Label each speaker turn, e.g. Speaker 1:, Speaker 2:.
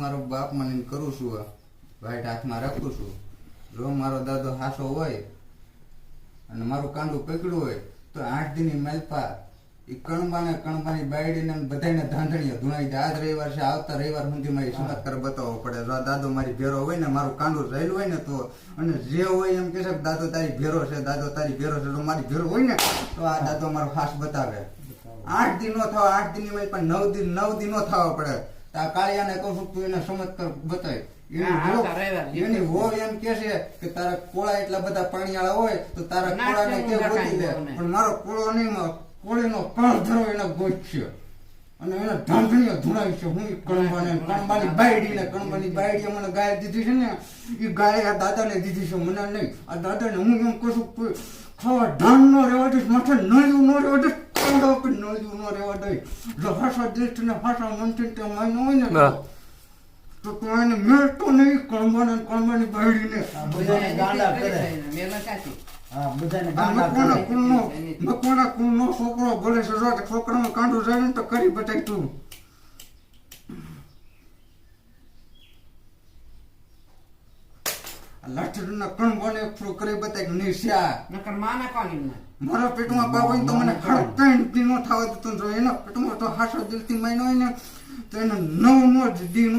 Speaker 1: મારો બાપ મને કરું છું, વાઈટ હાથમાં રાખું છું. જો મારો દાદો હાસો હોય અને મારું કાંડું પકડ્યું હોય તો 8 દીની માલપા એ કણબાની બાયડીને બધાને ધાંધણીઓ ધુણાઈ દે. આજ રવિવાર છે, આવતા રવિવાર સુધી મારી ચમત્કાર બતાવવો પડે. જો દાદો મારી ભેરો હોય ને, મારું કાંડું રહેલું હોય ને, તો અને જે હોય એમ કહેશે કે દાદો તારી ભેરો છે, દાદો તારી ભેરો છે. જો મારી ભેરો હોય ને તો આ દાદો મારો ખાસ બતાવે. 8 દી નો થવા, 8 દીની મારી પણ 9 દી નો થવા પડે. આ કાળિયાને કહું છું તું એને ચમત્કાર બતાય. એની વહુ એમ કે છે કે તારા કોળા એટલા બધા પાણીવાળા હોય તો તારા કોળાને કે ગોતી લે, પણ મારો કોળો નહીં, કોળીનો કળ ધરો એને ગોતશે અને એને ધાંધણીઓ ધુણાવી છે. હું કણબાની બાયડી મને ગાય દીધી છે ને, એ ગાય આ દાદાને દીધી છે, મને નહીં. આ દાદાને હું એમ કહું છું ખાવા ધાન નો રહેવા દઈશ, માથે નળિયું નો રહેવા દઈશ, નળિયું નો રહેવા દઈશ. જો હાસા દેશ ને હાસા મનથી તે માયનો હોય ને તો તું એને મેળતો નહીં. કણબાની બાયડીને મકવાના કુળનો છોકરો ભલે છે, છોકરાનું કાંડું જાય ને તો કરી બતાય તું. લાઠીના કણબાને કરી બતાય નહીં શ્યા. મારા પેટમાં બાપ હોય તો મને ખડ નો થવા દેતો. એના પેટમાં તો હાસો દિલથી માયનો હોય ને તો એને 9 દી નો